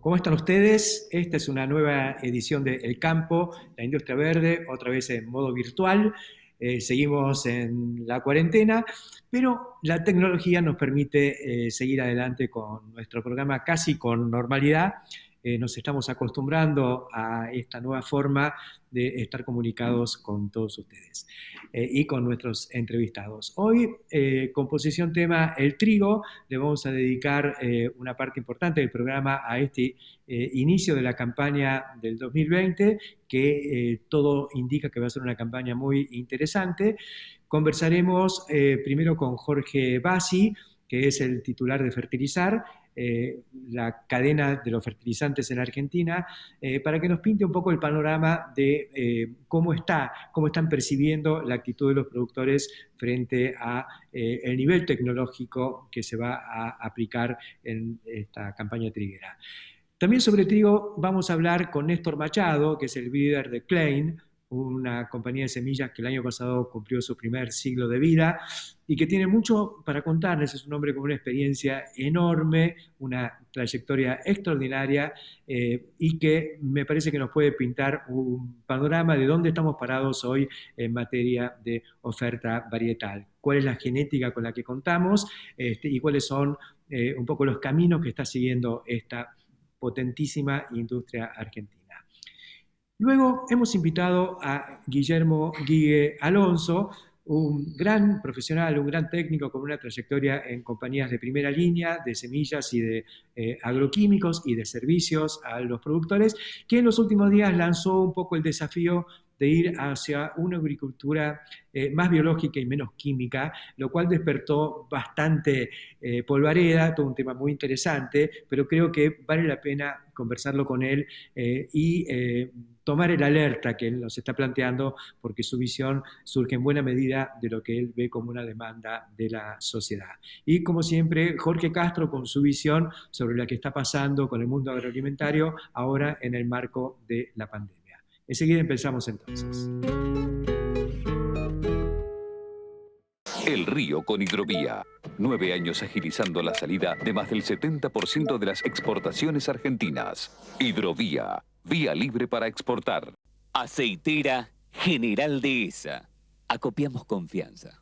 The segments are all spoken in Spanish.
¿Cómo están ustedes? Esta es una nueva edición de El Campo, la industria verde, otra vez en modo virtual. Seguimos en la cuarentena, pero la tecnología nos permite seguir adelante con nuestro programa casi con normalidad. Nos estamos acostumbrando a esta nueva forma de estar comunicados con todos ustedes y con nuestros entrevistados. Hoy, composición tema El trigo, le vamos a dedicar una parte importante del programa a este inicio de la campaña del 2020, que todo indica que va a ser una campaña muy interesante. Conversaremos primero con Jorge Bassi, que es el titular de Fertilizar, la cadena de los fertilizantes en Argentina, para que nos pinte un poco el panorama de cómo están percibiendo la actitud de los productores frente a el nivel tecnológico que se va a aplicar en esta campaña triguera. También sobre trigo vamos a hablar con Néstor Machado, que es el líder de Klein, una compañía de semillas que el año pasado cumplió su primer siglo de vida y que tiene mucho para contarles. Es un hombre con una experiencia enorme, una trayectoria extraordinaria y que me parece que nos puede pintar un panorama de dónde estamos parados hoy en materia de oferta varietal. ¿Cuál es la genética con la que contamos y cuáles son un poco los caminos que está siguiendo esta potentísima industria argentina? Luego hemos invitado a Guillermo Guille Alonso, un gran profesional, un gran técnico con una trayectoria en compañías de primera línea, de semillas y de agroquímicos y de servicios a los productores, que en los últimos días lanzó un poco el desafío de ir hacia una agricultura más biológica y menos química, lo cual despertó bastante polvareda, todo un tema muy interesante, pero creo que vale la pena conversarlo con él y tomar el alerta que él nos está planteando, porque su visión surge en buena medida de lo que él ve como una demanda de la sociedad. Y como siempre, Jorge Castro con su visión sobre lo que está pasando con el mundo agroalimentario ahora en el marco de la pandemia. Enseguida empezamos entonces. El Río con Hidrovía. 9 años agilizando la salida de más del 70% de las exportaciones argentinas. Hidrovía, vía libre para exportar. Aceitera General Dehesa. Acopiamos confianza.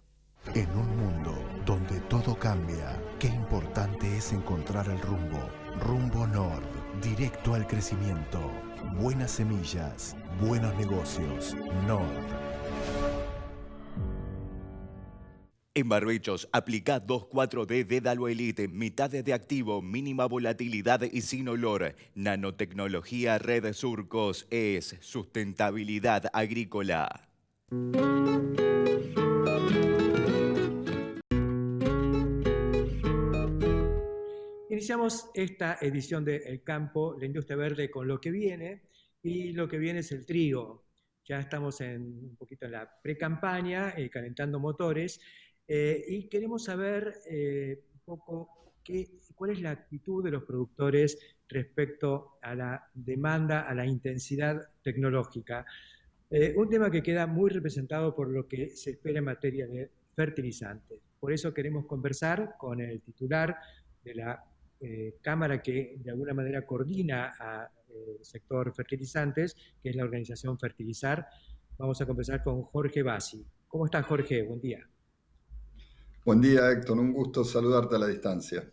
En un mundo donde todo cambia, qué importante es encontrar el rumbo. Rumbo Nord, directo al crecimiento. Buenas semillas, buenos negocios. Nord. En Barbechos, aplica 2,4-D Dédalo Elite, mitad de activo, mínima volatilidad y sin olor. Nanotecnología Red Surcos es sustentabilidad agrícola. Iniciamos esta edición de El Campo, la industria verde, con lo que viene, y lo que viene es el trigo. Ya estamos un poquito en la pre-campaña, calentando motores, y queremos saber un poco cuál es la actitud de los productores respecto a la demanda, a la intensidad tecnológica. Un tema que queda muy representado por lo que se espera en materia de fertilizantes. Por eso queremos conversar con el titular de la cámara que de alguna manera coordina al sector fertilizantes, que es la organización Fertilizar. Vamos a conversar con Jorge Bassi. ¿Cómo estás, Jorge? Buen día. Buen día, Héctor. Un gusto saludarte a la distancia.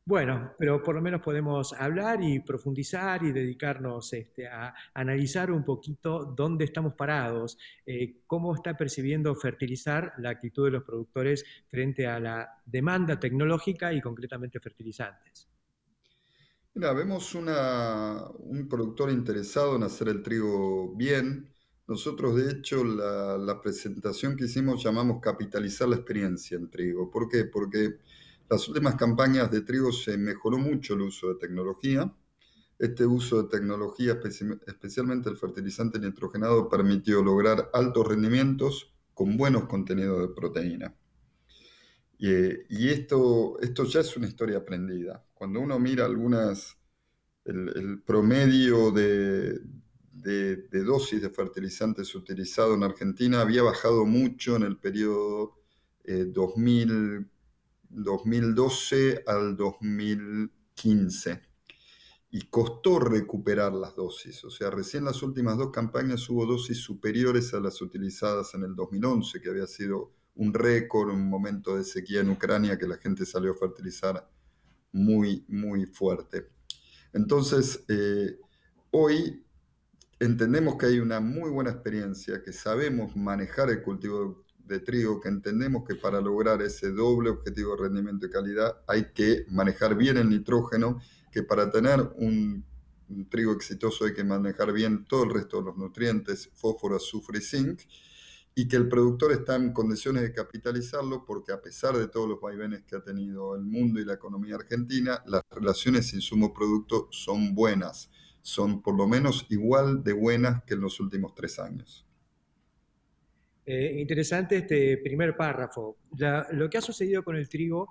Bueno, pero por lo menos podemos hablar y profundizar y dedicarnos a analizar un poquito dónde estamos parados, cómo está percibiendo Fertilizar la actitud de los productores frente a la demanda tecnológica y concretamente fertilizantes. Mira, vemos un productor interesado en hacer el trigo bien. Nosotros, de hecho, la presentación que hicimos llamamos capitalizar la experiencia en trigo. ¿Por qué? Porque las últimas campañas de trigo se mejoró mucho el uso de tecnología. Este uso de tecnología, especialmente el fertilizante nitrogenado, permitió lograr altos rendimientos con buenos contenidos de proteína. Y esto ya es una historia aprendida. Cuando uno mira el promedio de dosis de fertilizantes utilizado en Argentina había bajado mucho en el periodo 2012 al 2015. y costó recuperar las dosis. O sea, recién las últimas 2 campañas hubo dosis superiores a las utilizadas en el 2011, que había sido un récord, un momento de sequía en Ucrania que la gente salió a fertilizar muy, muy fuerte. Entonces, hoy entendemos que hay una muy buena experiencia, que sabemos manejar el cultivo de trigo, que entendemos que para lograr ese doble objetivo de rendimiento y calidad hay que manejar bien el nitrógeno, que para tener un trigo exitoso hay que manejar bien todo el resto de los nutrientes, fósforo, azufre y zinc, y que el productor está en condiciones de capitalizarlo porque a pesar de todos los vaivenes que ha tenido el mundo y la economía argentina, las relaciones insumo-producto son buenas, son por lo menos igual de buenas que en los últimos 3 años. Interesante este primer párrafo. Lo que ha sucedido con el trigo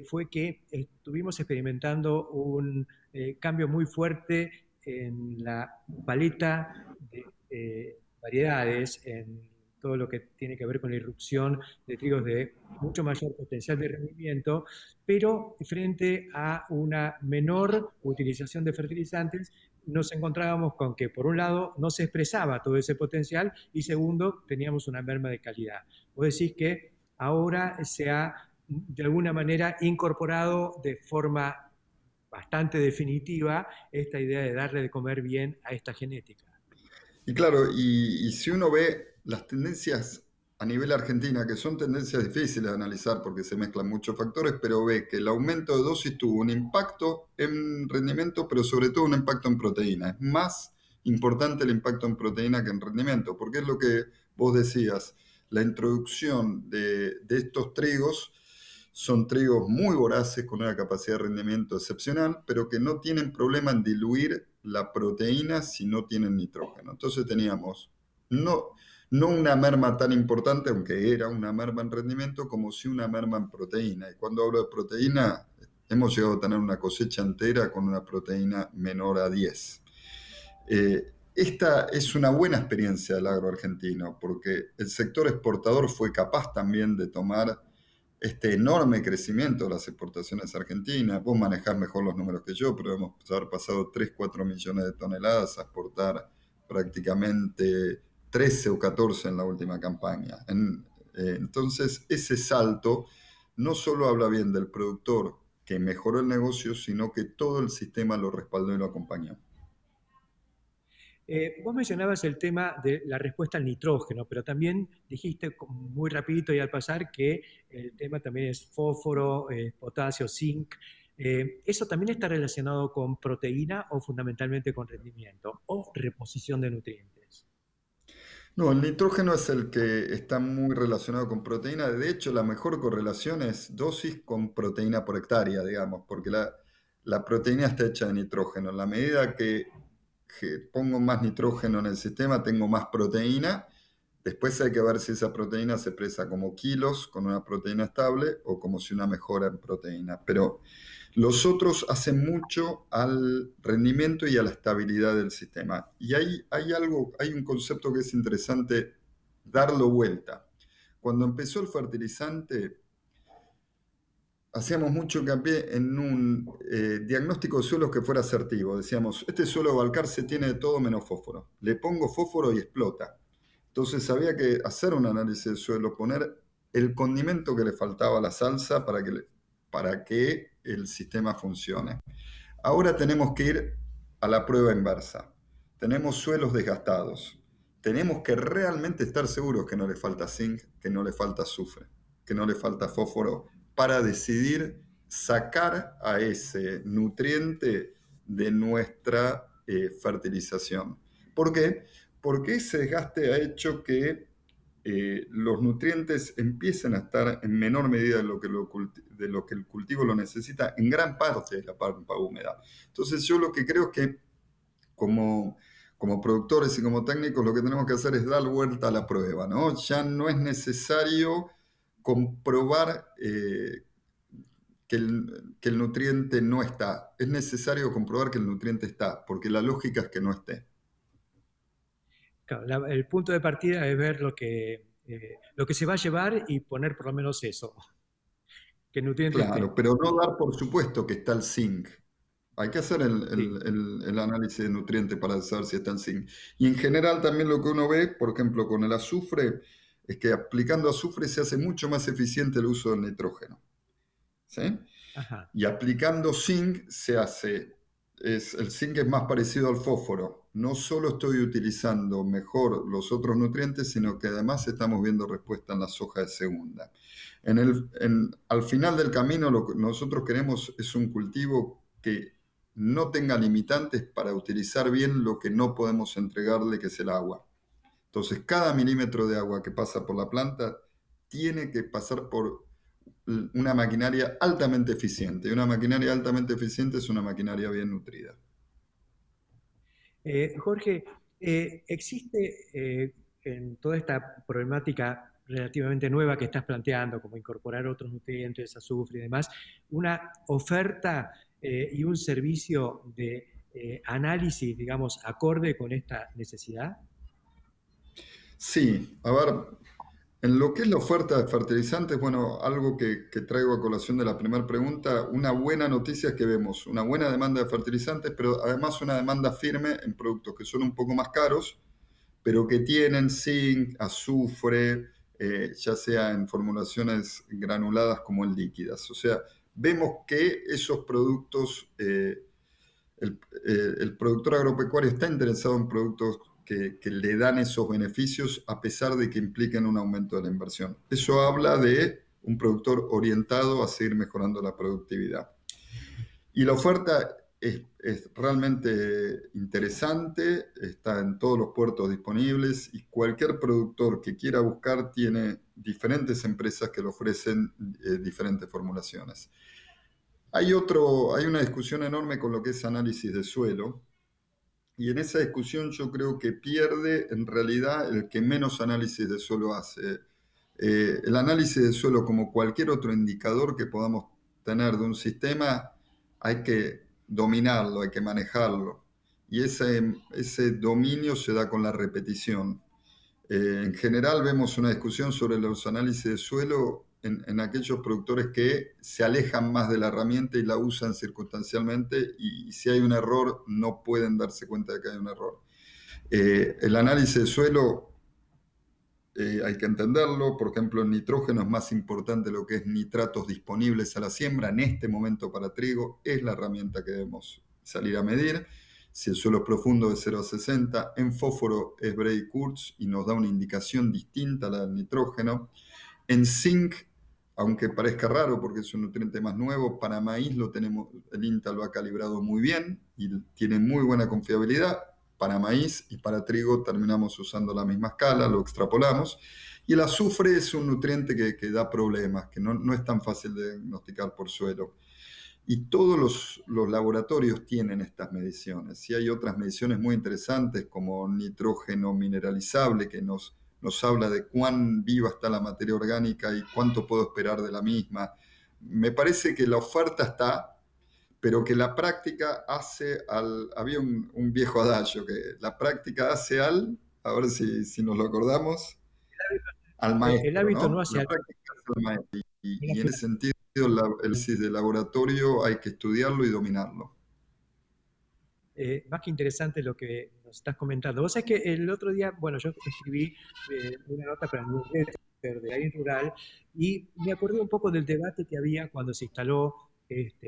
fue que estuvimos experimentando un cambio muy fuerte en la paleta de variedades, en todo lo que tiene que ver con la irrupción de trigos de mucho mayor potencial de rendimiento, pero frente a una menor utilización de fertilizantes, nos encontrábamos con que, por un lado, no se expresaba todo ese potencial y, segundo, teníamos una merma de calidad. Vos decís que ahora se ha, de alguna manera, incorporado de forma bastante definitiva esta idea de darle de comer bien a esta genética. Y claro, y si uno ve las tendencias a nivel Argentina, que son tendencias difíciles de analizar porque se mezclan muchos factores, pero ve que el aumento de dosis tuvo un impacto en rendimiento, pero sobre todo un impacto en proteína. Es más importante el impacto en proteína que en rendimiento, porque es lo que vos decías, la introducción de estos trigos son trigos muy voraces con una capacidad de rendimiento excepcional, pero que no tienen problema en diluir la proteína si no tienen nitrógeno. Entonces teníamos no una merma tan importante, aunque era una merma en rendimiento, como sí una merma en proteína. Y cuando hablo de proteína, hemos llegado a tener una cosecha entera con una proteína menor a 10. Esta es una buena experiencia del agro argentino, porque el sector exportador fue capaz también de tomar este enorme crecimiento de las exportaciones argentinas. Vos manejás mejor los números que yo, pero hemos pasado 3, 4 millones de toneladas a exportar prácticamente 13 o 14 en la última campaña. Entonces, ese salto no solo habla bien del productor que mejoró el negocio, sino que todo el sistema lo respaldó y lo acompañó. Vos mencionabas el tema de la respuesta al nitrógeno, pero también dijiste muy rapidito y al pasar que el tema también es fósforo, potasio, zinc. ¿Eso también está relacionado con proteína o fundamentalmente con rendimiento o reposición de nutrientes? No, el nitrógeno es el que está muy relacionado con proteína. De hecho, la mejor correlación es dosis con proteína por hectárea, digamos, porque la proteína está hecha de nitrógeno. En la medida que pongo más nitrógeno en el sistema, tengo más proteína. Después hay que ver si esa proteína se expresa como kilos con una proteína estable o como si una mejora en proteína. Pero los otros hacen mucho al rendimiento y a la estabilidad del sistema. Y hay un concepto que es interesante darlo vuelta. Cuando empezó el fertilizante, hacíamos mucho hincapié en un diagnóstico de suelos que fuera asertivo. Decíamos, este suelo de Balcarce tiene de todo menos fósforo. Le pongo fósforo y explota. Entonces había que hacer un análisis del suelo, poner el condimento que le faltaba a la salsa para que el sistema funcione. Ahora tenemos que ir a la prueba inversa. Tenemos suelos desgastados. Tenemos que realmente estar seguros que no le falta zinc, que no le falta azufre, que no le falta fósforo, para decidir sacar a ese nutriente de nuestra fertilización. ¿Por qué? Porque ese desgaste ha hecho que los nutrientes empiecen a estar en menor medida de lo que el cultivo lo necesita en gran parte de la pampa húmeda. Entonces yo lo que creo es que como productores y como técnicos lo que tenemos que hacer es dar vuelta a la prueba, ¿no? Ya no es necesario comprobar que el nutriente no está. Es necesario comprobar que el nutriente está, porque la lógica es que no esté. Claro, el punto de partida es ver lo que se va a llevar y poner por lo menos eso, que el nutriente esté. Claro, pero no dar por supuesto que está el zinc. Hay que hacer Sí, el análisis de nutrientes para saber si está el zinc. Y en general también lo que uno ve, por ejemplo, con el azufre, es que aplicando azufre se hace mucho más eficiente el uso del nitrógeno. ¿Sí? ajá. Y aplicando zinc el zinc es más parecido al fósforo. No solo estoy utilizando mejor los otros nutrientes, sino que además estamos viendo respuesta en la soja de segunda. Al final del camino lo que nosotros queremos es un cultivo que no tenga limitantes para utilizar bien lo que no podemos entregarle, que es el agua. Entonces, cada milímetro de agua que pasa por la planta tiene que pasar por una maquinaria altamente eficiente. Y una maquinaria altamente eficiente es una maquinaria bien nutrida. Jorge, ¿existe en toda esta problemática relativamente nueva que estás planteando, como incorporar otros nutrientes, azufre y demás, una oferta y un servicio de análisis, digamos, acorde con esta necesidad? Sí, a ver, en lo que es la oferta de fertilizantes, bueno, algo que traigo a colación de la primera pregunta, una buena noticia es que vemos una buena demanda de fertilizantes, pero además una demanda firme en productos que son un poco más caros, pero que tienen zinc, azufre, ya sea en formulaciones granuladas como en líquidas. O sea, vemos que esos productos, el productor agropecuario está interesado en productos que le dan esos beneficios a pesar de que impliquen un aumento de la inversión. Eso habla de un productor orientado a seguir mejorando la productividad. Y la oferta es realmente interesante, está en todos los puertos disponibles y cualquier productor que quiera buscar tiene diferentes empresas que le ofrecen diferentes formulaciones. Hay una discusión enorme con lo que es análisis de suelo, y en esa discusión yo creo que pierde en realidad el que menos análisis de suelo hace. El análisis de suelo, como cualquier otro indicador que podamos tener de un sistema, hay que dominarlo, hay que manejarlo. Y ese dominio se da con la repetición. En general vemos una discusión sobre los análisis de suelo en aquellos productores que se alejan más de la herramienta y la usan circunstancialmente y si hay un error no pueden darse cuenta de que hay un error. El análisis de suelo hay que entenderlo, por ejemplo, el nitrógeno es más importante lo que es nitratos disponibles a la siembra en este momento para trigo, es la herramienta que debemos salir a medir. Si el suelo es profundo de 0 a 60, en fósforo es Bray-Kurtz y nos da una indicación distinta a la del nitrógeno. En zinc, aunque parezca raro porque es un nutriente más nuevo, para maíz el INTA lo ha calibrado muy bien y tiene muy buena confiabilidad. Para maíz y para trigo terminamos usando la misma escala, lo extrapolamos. Y el azufre es un nutriente que da problemas, que no es tan fácil de diagnosticar por suelo. Y todos los laboratorios tienen estas mediciones. Y hay otras mediciones muy interesantes como nitrógeno mineralizable que nos habla de cuán viva está la materia orgánica y cuánto puedo esperar de la misma. Me parece que la oferta está, pero que la práctica hace al... Había un viejo adagio que la práctica hace a ver si nos lo acordamos, al El maestro, hábito no ¿no? hace La al... práctica hace al maestro. Mira, Y en ese sentido, el análisis de laboratorio hay que estudiarlo y dominarlo. más que interesante lo que nos estás comentando. Vos sabés que el otro día, bueno, yo escribí una nota para el newsletter de Aire Rural y me acordé un poco del debate que había cuando se instaló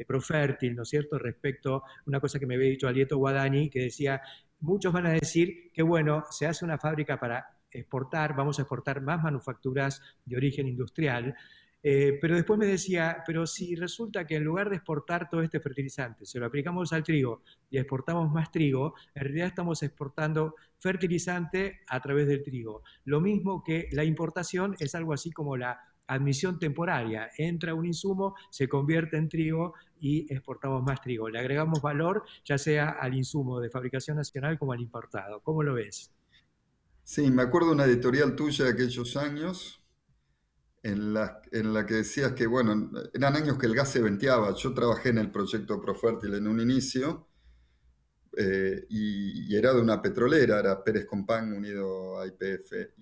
Profértil, ¿no es cierto?, respecto a una cosa que me había dicho Alieto Guadani, que decía, muchos van a decir que, bueno, se hace una fábrica para exportar, vamos a exportar más manufacturas de origen industrial, pero después me decía, pero si resulta que en lugar de exportar todo este fertilizante, se lo aplicamos al trigo y exportamos más trigo, en realidad estamos exportando fertilizante a través del trigo. Lo mismo que la importación es algo así como la admisión temporaria. Entra un insumo, se convierte en trigo y exportamos más trigo. Le agregamos valor ya sea al insumo de fabricación nacional como al importado. ¿Cómo lo ves? Sí, me acuerdo de una editorial tuya de aquellos años en la que decías que, bueno, eran años que el gas se venteaba. Yo trabajé en el proyecto Profértil en un inicio y era de una petrolera, era Pérez Compán unido a YPF.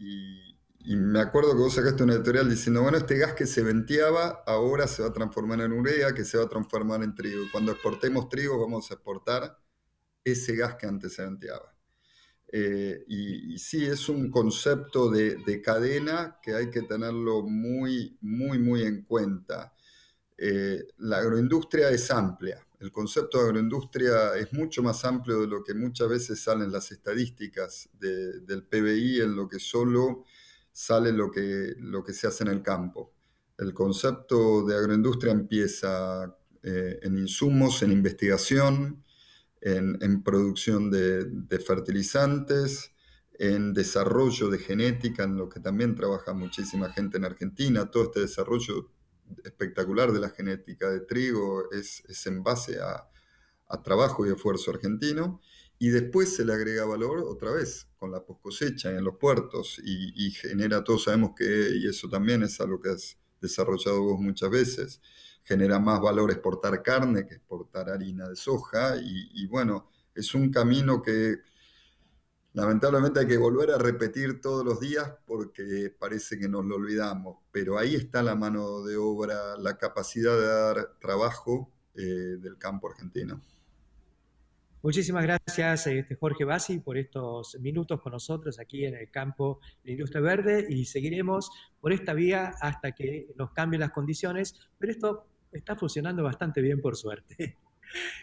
Y me acuerdo que vos sacaste una editorial diciendo, bueno, este gas que se venteaba ahora se va a transformar en urea, que se va a transformar en trigo. Y cuando exportemos trigo vamos a exportar ese gas que antes se venteaba. Y sí, es un concepto de cadena que hay que tenerlo muy, muy, muy en cuenta. La agroindustria es amplia. El concepto de agroindustria es mucho más amplio de lo que muchas veces salen las estadísticas del PBI, en lo que solo sale lo que se hace en el campo. El concepto de agroindustria empieza en insumos, en investigación, en producción de fertilizantes, en desarrollo de genética, en lo que también trabaja muchísima gente en Argentina. Todo este desarrollo espectacular de la genética de trigo es en base a trabajo y esfuerzo argentino. Y después se le agrega valor otra vez con la poscosecha en los puertos y genera, todos sabemos que, y eso también es algo que has desarrollado vos muchas veces, genera más valor exportar carne que exportar harina de soja y bueno, es un camino que lamentablemente hay que volver a repetir todos los días porque parece que nos lo olvidamos, pero ahí está la mano de obra, la capacidad de dar trabajo del campo argentino. Muchísimas gracias, Jorge Bassi, por estos minutos con nosotros aquí en el campo de la industria verde y seguiremos por esta vía hasta que nos cambien las condiciones, pero esto está funcionando bastante bien por suerte.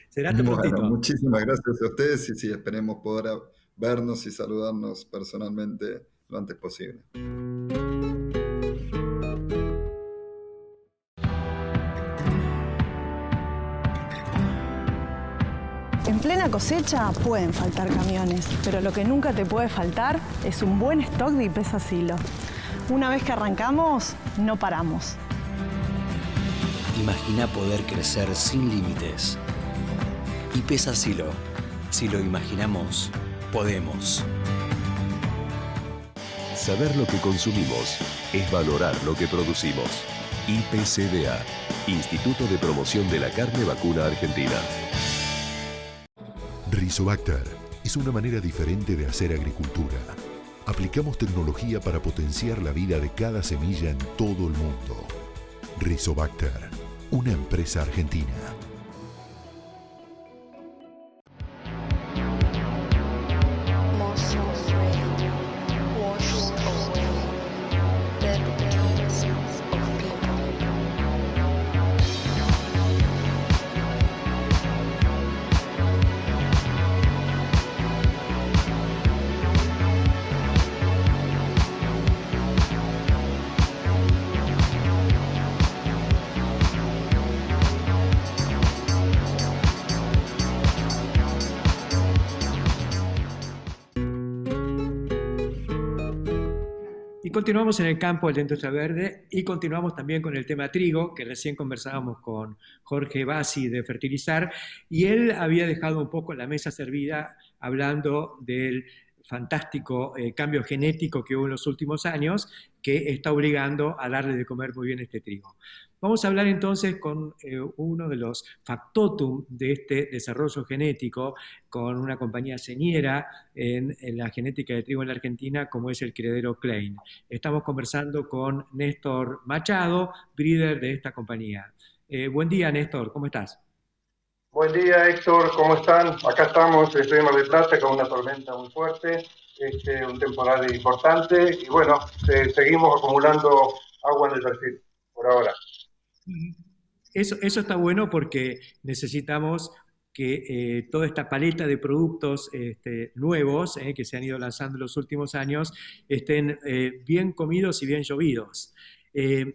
Será hasta Bueno, prontito. muchísimas gracias a ustedes y sí, esperemos poder vernos y saludarnos personalmente lo antes posible. En plena cosecha pueden faltar camiones, pero lo que nunca te puede faltar es un buen stock de IPESA Silo. Una vez que arrancamos, no paramos. Imagina poder crecer sin límites. IPESA Silo. Si lo imaginamos, podemos. Saber lo que consumimos es valorar lo que producimos. IPCBA, Instituto de Promoción de la Carne Vacuna Argentina. Rizobacter es una manera diferente de hacer agricultura. Aplicamos tecnología para potenciar la vida de cada semilla en todo el mundo. Rizobacter, una empresa argentina. Y continuamos en el campo de la industria verde y continuamos también con el tema trigo, que recién conversábamos con Jorge Bassi de Fertilizar, y él había dejado un poco la mesa servida hablando del fantástico cambio genético que hubo en los últimos años, que está obligando a darle de comer muy bien este trigo. Vamos a hablar entonces con uno de los factotum de este desarrollo genético, con una compañía señera en la genética de trigo en la Argentina, como es el criadero Klein. Estamos conversando con Néstor Machado, breeder de esta compañía. Buen día, Néstor, ¿cómo estás? Buen día, Héctor, ¿cómo están? Acá estamos, estoy en Mar del Plata con una tormenta muy fuerte, un temporal importante y bueno, seguimos acumulando agua en el perfil por ahora. Eso está bueno porque necesitamos que toda esta paleta de productos nuevos que se han ido lanzando en los últimos años estén bien comidos y bien llovidos. El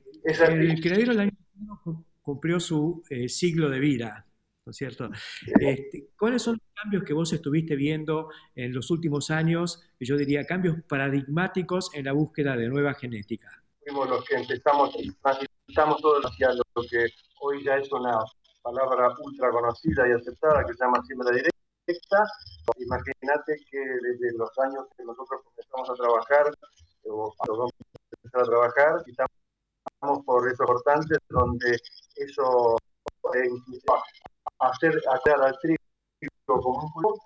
criadero el año pasado cumplió su siglo de vida, ¿no es cierto? ¿Cuáles son los cambios que vos estuviste viendo en los últimos años? Yo diría cambios paradigmáticos en la búsqueda de nueva genética. Fuimos los que empezamos todos hacia lo que hoy ya es una palabra ultra conocida y aceptada que se llama siembra directa. Imagínate que desde los años que nosotros comenzamos a trabajar, o vamos a empezar a trabajar, y estamos por esos cortantes donde eso hacer al trigo como un cultivo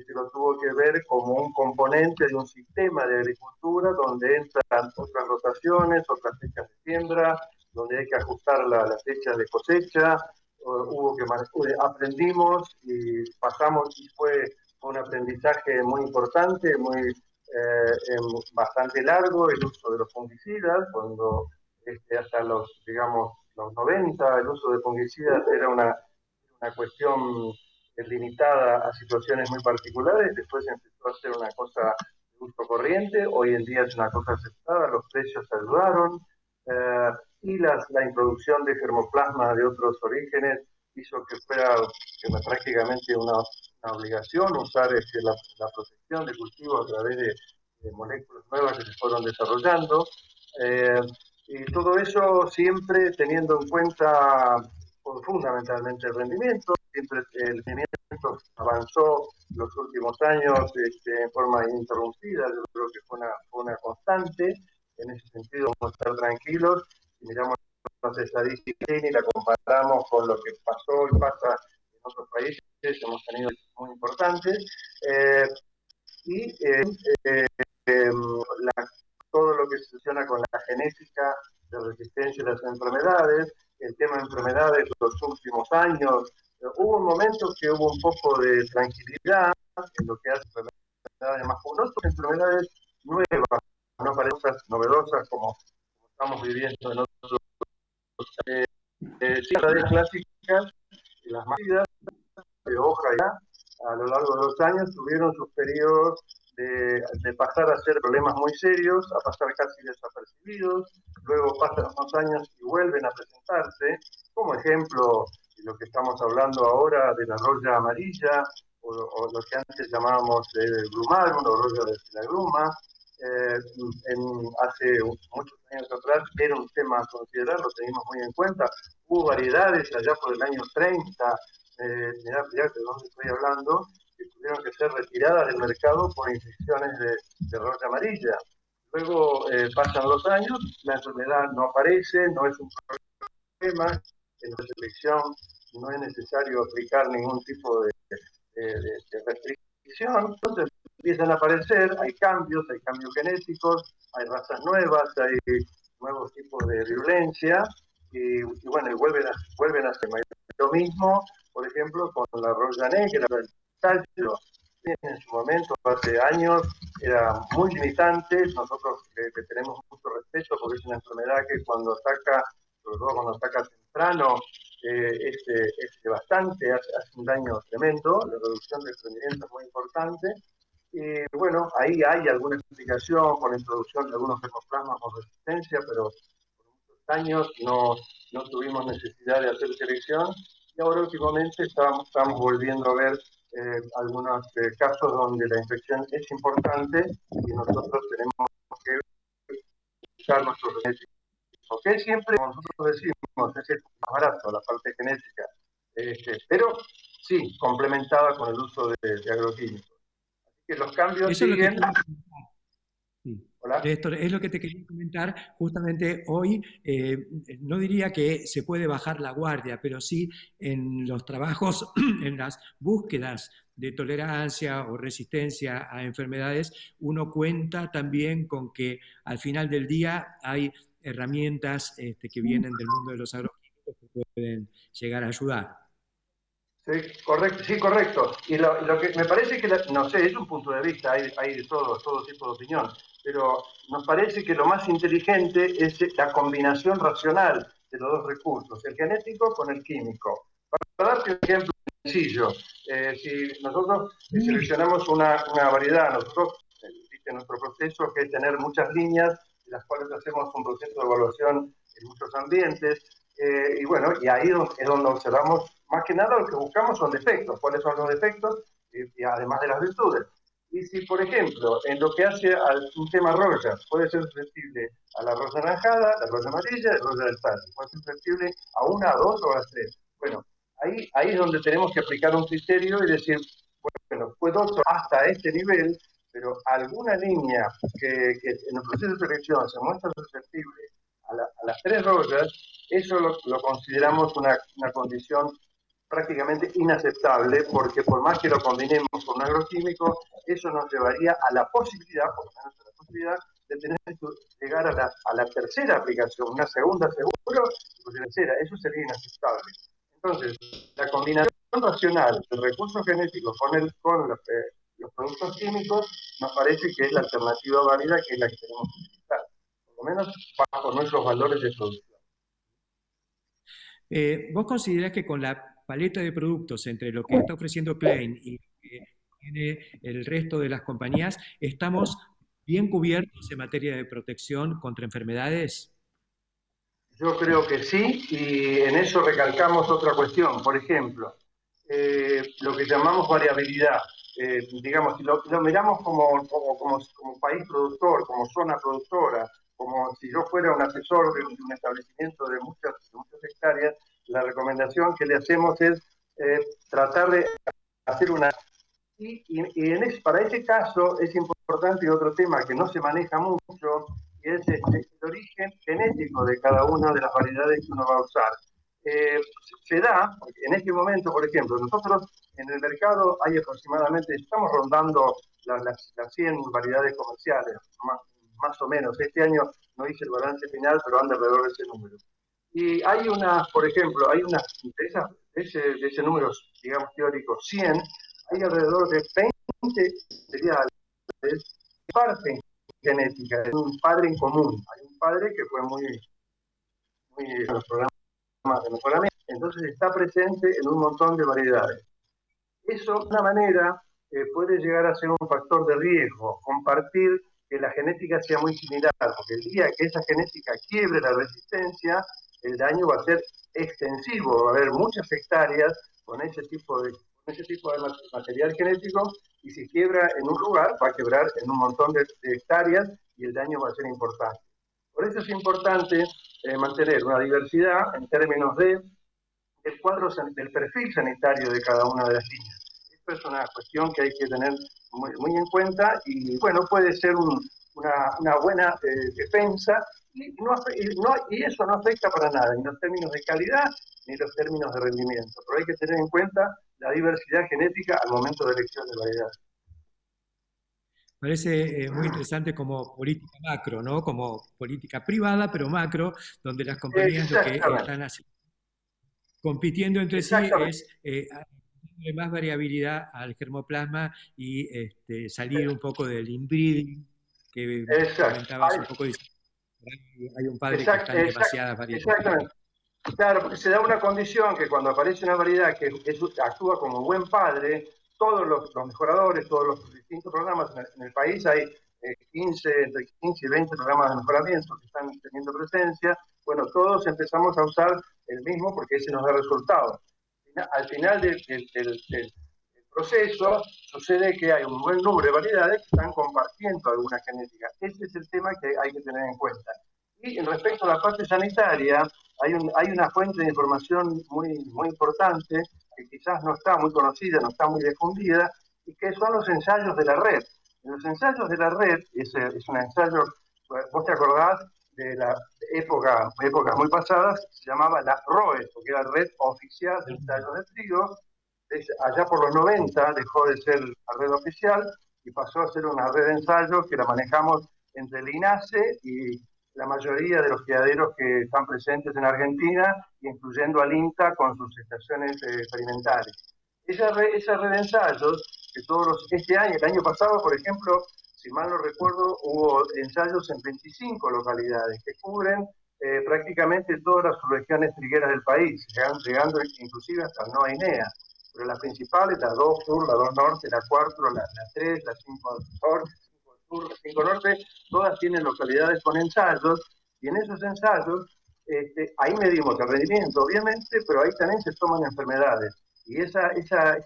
se lo tuvo que ver como un componente de un sistema de agricultura donde entran otras rotaciones, otras fechas de siembra, donde hay que ajustar la fecha de cosecha. Aprendimos y pasamos, y fue un aprendizaje muy importante, bastante largo, el uso de los fungicidas, cuando hasta digamos, los 90 el uso de fungicidas era una cuestión limitada a situaciones muy particulares. Después empezó a ser una cosa de uso corriente, hoy en día es una cosa aceptada, los precios ayudaron, y la introducción de germoplasma de otros orígenes hizo que fuera prácticamente una obligación usar la protección de cultivos a través de moléculas nuevas que se fueron desarrollando, y todo eso siempre teniendo en cuenta fundamentalmente el rendimiento. Siempre el rendimiento avanzó en los últimos años en forma ininterrumpida. Yo creo que fue una constante. En ese sentido, vamos a estar tranquilos. Si miramos las estadísticas y la comparamos con lo que pasó y pasa en otros países, hemos tenido muy importantes. Todo lo que se relaciona con la genética de resistencia a las enfermedades, el tema de enfermedades los últimos años, hubo un momento que hubo un poco de tranquilidad en lo que hace enfermedades más comunes, enfermedades nuevas, no parecen novedosas como estamos viviendo en otros enfermedades clásicas, las máquinas de hoja ya, a lo largo de los años tuvieron sus periodos de pasar a ser problemas muy serios, a pasar casi desapercibidos, luego pasan unos años y vuelven a presentarse, como ejemplo de lo que estamos hablando ahora de la roya amarilla, o lo que antes llamábamos brumal, o roya de la gruma. Hace muchos años atrás era un tema a considerar, lo teníamos muy en cuenta. Hubo variedades allá por el año 30, mirá de dónde estoy hablando, que tuvieron que ser retiradas del mercado por infecciones de roya amarilla. Luego pasan los años, la enfermedad no aparece, no es un problema, en la selección no es necesario aplicar ningún tipo de restricción. Entonces empiezan a aparecer, hay cambios genéticos, hay razas nuevas, hay nuevos tipos de virulencia, y bueno, y vuelven a ser lo mismo, por ejemplo, con la roya negra, el tallo. En su momento, hace años, era muy limitante. Nosotros le tenemos mucho respeto porque es una enfermedad que cuando ataca, sobre todo cuando ataca temprano, es bastante, hace un daño tremendo. La reducción del rendimiento es muy importante. Y bueno, ahí hay alguna explicación con la introducción de algunos germoplasmas con resistencia, pero por muchos años no tuvimos necesidad de hacer selección. Y ahora últimamente estamos volviendo a ver algunos casos donde la infección es importante y nosotros tenemos que usar nuestros remedios. Porque siempre, como nosotros decimos, es el más barato, la parte genética, pero sí, complementada con el uso de agroquímicos. Así que los cambios eso siguen. Néstor, es lo que te quería comentar. Justamente hoy, no diría que se puede bajar la guardia, pero sí en los trabajos, en las búsquedas de tolerancia o resistencia a enfermedades, uno cuenta también con que al final del día hay herramientas que vienen del mundo de los agroquímicos que pueden llegar a ayudar. Sí, correcto. Y lo que me parece que, no sé, es un punto de vista, hay de todo tipo de opinión, pero nos parece que lo más inteligente es la combinación racional de los dos recursos, el genético con el químico. Para darte un ejemplo sencillo, si nosotros seleccionamos una variedad, nosotros, en nuestro proceso, que es tener muchas líneas, de las cuales hacemos un proceso de evaluación en muchos ambientes, y bueno, y ahí es donde observamos, más que nada lo que buscamos son defectos. ¿Cuáles son los defectos? Y además de las virtudes. Y si, por ejemplo, en lo que hace al un tema roya, puede ser susceptible a la roya naranjada, la roya amarilla, la roya del tallo, puede ser susceptible a una, a dos o a las tres. Bueno, ahí es donde tenemos que aplicar un criterio y decir, bueno, puedo hasta este nivel, pero alguna línea que en el proceso de selección se muestra susceptible a las tres royas, eso lo consideramos una condición prácticamente inaceptable, porque por más que lo combinemos con un agroquímico, eso nos llevaría a la posibilidad, por lo menos a la posibilidad, de tener que llegar a la tercera aplicación, una segunda seguro, y pues la tercera, eso sería inaceptable. Entonces, la combinación racional del recurso genético con los productos químicos nos parece que es la alternativa válida, que es la que tenemos que utilizar, por lo menos bajo nuestros valores de producción. ¿Vos considerás que con la paleta de productos entre lo que está ofreciendo Klein y lo que tiene el resto de las compañías, estamos bien cubiertos en materia de protección contra enfermedades? Yo creo que sí, y en eso recalcamos otra cuestión. Por ejemplo, lo que llamamos variabilidad. Digamos, si lo miramos como país productor, como zona productora, como si yo fuera un asesor de un establecimiento de muchas hectáreas, la recomendación que le hacemos es tratar de hacer una... para ese caso es importante otro tema que no se maneja mucho, y es el origen genético de cada una de las variedades que uno va a usar. Se da, porque en este momento, por ejemplo, nosotros en el mercado hay aproximadamente, estamos rondando las 100 variedades comerciales, más o menos. Este año no hice el balance final, pero anda alrededor de ese número. Y hay unas, por ejemplo, hay unas de ese número, digamos, teórico, 100, hay alrededor de 20 cereales que parten genética, es un padre en común. Hay un padre que fue muy en los programas de mejoramiento, entonces está presente en un montón de variedades. Eso, de una manera, puede llegar a ser un factor de riesgo, compartir que la genética sea muy similar, porque el día que esa genética quiebre la resistencia, el daño va a ser extensivo, va a haber muchas hectáreas con ese tipo de material genético, y si quiebra en un lugar, va a quebrar en un montón de hectáreas y el daño va a ser importante. Por eso es importante mantener una diversidad en términos del perfil sanitario de cada una de las líneas. Esto es una cuestión que hay que tener muy en cuenta, y bueno, puede ser una buena defensa, y eso no afecta para nada, ni los términos de calidad, ni los términos de rendimiento. Pero hay que tener en cuenta la diversidad genética al momento de elección de variedades. Parece muy interesante como política macro, ¿no? Como política privada, pero macro, donde las compañías lo que están haciendo, compitiendo entre sí, es darle más variabilidad al germoplasma y salir un poco del inbreeding que comentabas un poco. Hay un padre que está en demasiadas variedades. Exactamente. Claro, porque se da una condición que cuando aparece una variedad que actúa como buen padre, todos los mejoradores, todos los distintos programas en el país, hay entre 15 y 20 programas de mejoramiento que están teniendo presencia, bueno, todos empezamos a usar el mismo porque ese nos da resultados. Al final del proceso sucede que hay un buen número de variedades que están compartiendo alguna genética. Ese es el tema que hay que tener en cuenta. Y respecto a la parte sanitaria, hay una fuente de información muy importante que quizás no está muy conocida, no está muy difundida, y que son los ensayos de la red. En los ensayos de la red, es un ensayo, vos te acordás de la épocas muy pasadas, se llamaba la ROE, porque era la Red Oficial de Ensayos de Trigo. Allá por los 90 dejó de ser la red oficial y pasó a ser una red de ensayos que la manejamos entre el INASE y la mayoría de los criaderos que están presentes en Argentina, incluyendo al INTA con sus estaciones experimentales. Esa red de ensayos, que este año, el año pasado, por ejemplo, si mal no recuerdo, hubo ensayos en 25 localidades que cubren prácticamente todas las regiones trigueras del país, llegando inclusive hasta el NOA INEA. Pero las principales, la 2 Sur, la 2 Norte, la 4, la 3, la 5 Sur, 5 Norte, todas tienen localidades con ensayos, y en esos ensayos ahí medimos el rendimiento, obviamente, pero ahí también se toman enfermedades. Y esa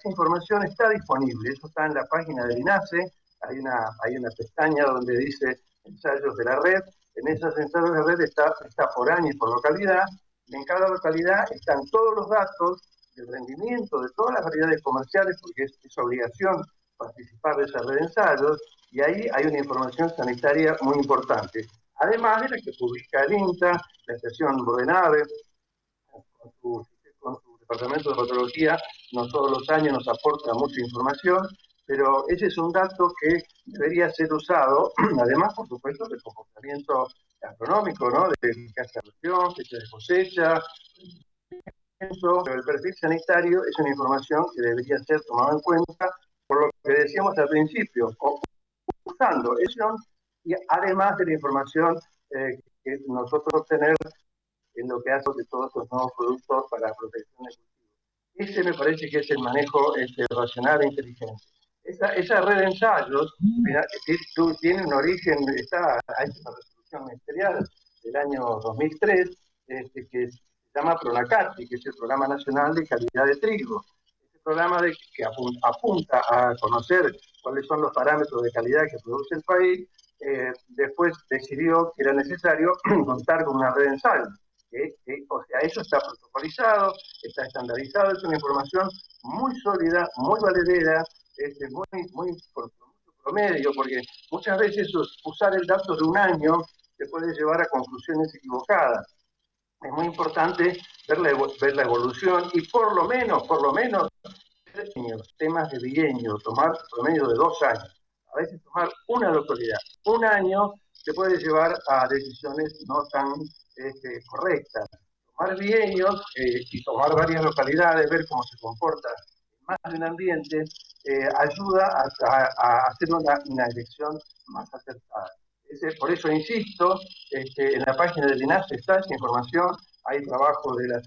información está disponible, eso está en la página del INASE, hay una pestaña donde dice ensayos de la red. En esos ensayos de la red está por año y por localidad, y en cada localidad están todos los datos del rendimiento de todas las variedades comerciales, porque es obligación participar de esa red de ensayos, y ahí hay una información sanitaria muy importante. Además de la que publica el INTA, la estación Bordenave, con su Departamento de Patología no todos los años nos aporta mucha información, pero ese es un dato que debería ser usado, además, por supuesto, del comportamiento gastronómico, ¿no? De fecha de producción, fecha de cosecha. Pero el perfil sanitario es una información que debería ser tomada en cuenta por lo que decíamos al principio, usando eso y además de la información que nosotros obtenemos en lo que hace de todos estos nuevos productos para la protección del cultivo. Ese me parece que es el manejo racional e inteligente. Esa red de ensayos tiene un origen, hay una resolución ministerial del año 2003 que se llama PRONACATI, que es el Programa Nacional de Calidad de Trigo. Este programa que apunta a conocer cuáles son los parámetros de calidad que produce el país, después decidió que era necesario contar con una red de ensayos. O sea, eso está protocolizado, está estandarizado, es una información muy sólida, muy valedera, muy por promedio, porque muchas veces usar el dato de un año te puede llevar a conclusiones equivocadas. Es muy importante ver la evolución y por lo menos, temas de bienio, tomar promedio de 2 años. A veces tomar una localidad, un año, te puede llevar a decisiones no tan correctas. Tomar bienios y tomar varias localidades, ver cómo se comporta más de un ambiente, ayuda a hacer una elección más acertada. Por eso insisto, en la página del INASE está esa información, hay trabajo de la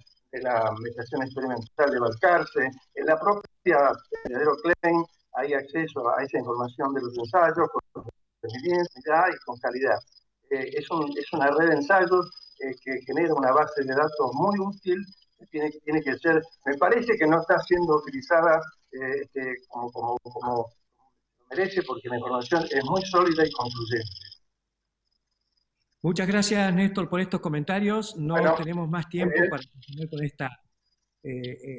estación experimental de Balcarce, en la propia Heredero Klein hay acceso a esa información de los ensayos con evidencia y con calidad. Es una red de ensayos que genera una base de datos muy útil, que tiene que ser, me parece que no está siendo utilizada como merece, porque la información es muy sólida y concluyente. Muchas gracias, Néstor, por estos comentarios. No tenemos más tiempo para continuar con esta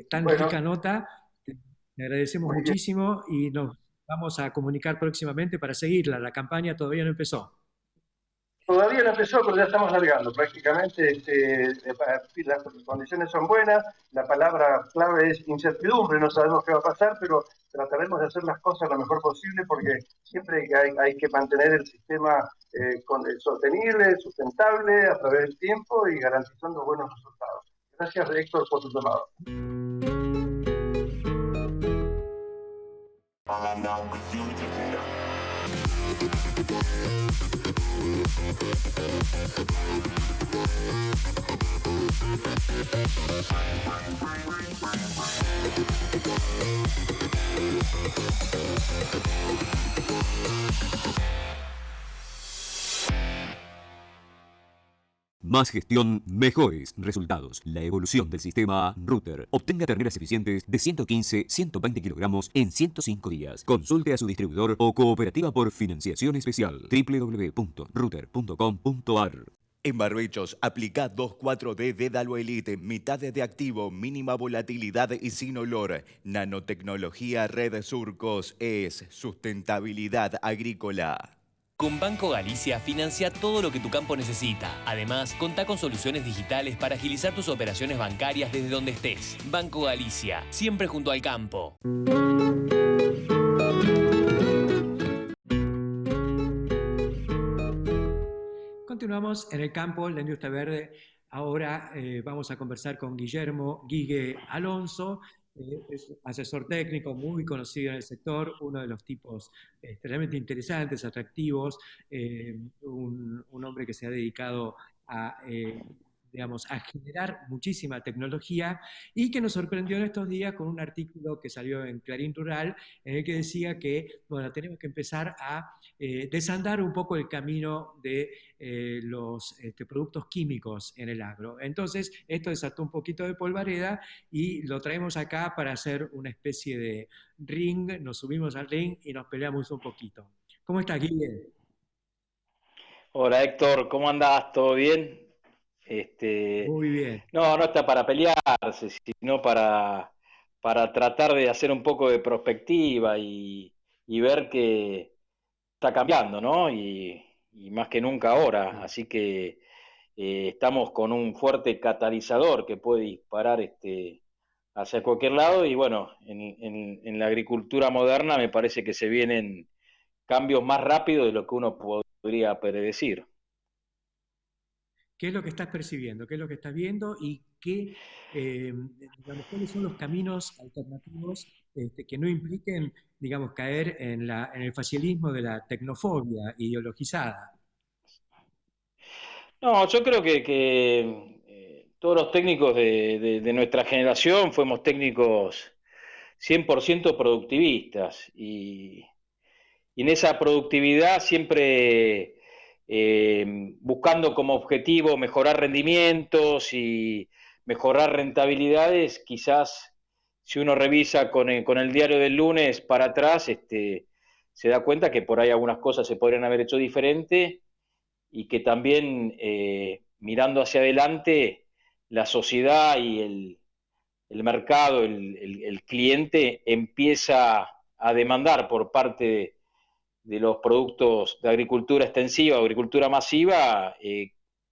tan rica nota. Te agradecemos muchísimo y nos vamos a comunicar próximamente para seguirla. La campaña todavía no empezó. Todavía no empezó, pero ya estamos largando. Prácticamente las condiciones son buenas. La palabra clave es incertidumbre. No sabemos qué va a pasar, pero trataremos de hacer las cosas lo mejor posible porque siempre hay que mantener el sistema sostenible, sustentable a través del tiempo y garantizando buenos resultados. Gracias, Héctor, por tu llamado. Más gestión, mejores resultados. La evolución del sistema Router. Obtenga terneras eficientes de 115-120 kilogramos en 105 días. Consulte a su distribuidor o cooperativa por financiación especial. www.router.com.ar. En Barbechos, aplica 2,4-D Dédalo Elite, mitad de activo, mínima volatilidad y sin olor. Nanotecnología Red Surcos es sustentabilidad agrícola. Con Banco Galicia financia todo lo que tu campo necesita. Además, contá con soluciones digitales para agilizar tus operaciones bancarias desde donde estés. Banco Galicia, siempre junto al campo. Continuamos en el campo, la industria verde. Ahora vamos a conversar con Guillermo Guille Alonso. Es asesor técnico muy conocido en el sector, uno de los tipos realmente interesantes, atractivos, un hombre que se ha dedicado a generar muchísima tecnología y que nos sorprendió en estos días con un artículo que salió en Clarín Rural en el que decía que, bueno, tenemos que empezar a desandar un poco el camino de los productos químicos en el agro. Entonces, esto desató un poquito de polvareda y lo traemos acá para hacer una especie de ring, nos subimos al ring y nos peleamos un poquito. ¿Cómo estás, Guille? Hola, Héctor, ¿cómo andás? ¿Todo bien? Muy bien. No está para pelearse, sino para tratar de hacer un poco de perspectiva y ver que está cambiando, ¿no? Y más que nunca ahora, así que estamos con un fuerte catalizador que puede disparar hacia cualquier lado y bueno, en la agricultura moderna me parece que se vienen cambios más rápidos de lo que uno podría predecir. ¿Qué es lo que estás percibiendo? ¿Qué es lo que estás viendo? ¿Y digamos, cuáles son los caminos alternativos que no impliquen, digamos, caer en el facilismo de la tecnofobia ideologizada? No, yo creo que todos los técnicos de nuestra generación fuimos técnicos 100% productivistas y en esa productividad siempre buscando como objetivo mejorar rendimientos y mejorar rentabilidades. Quizás si uno revisa con el diario del lunes para atrás, se da cuenta que por ahí algunas cosas se podrían haber hecho diferente y que también mirando hacia adelante la sociedad y el mercado, el cliente empieza a demandar por parte de los productos de agricultura extensiva, agricultura masiva,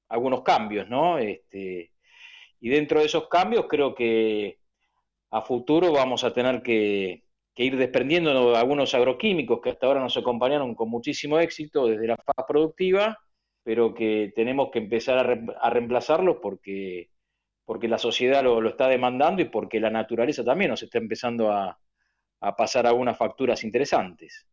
algunos cambios, ¿no? Y dentro de esos cambios creo que a futuro vamos a tener que ir desprendiendo algunos agroquímicos que hasta ahora nos acompañaron con muchísimo éxito desde la fase productiva, pero que tenemos que empezar a reemplazarlos porque la sociedad lo está demandando y porque la naturaleza también nos está empezando a pasar algunas facturas interesantes.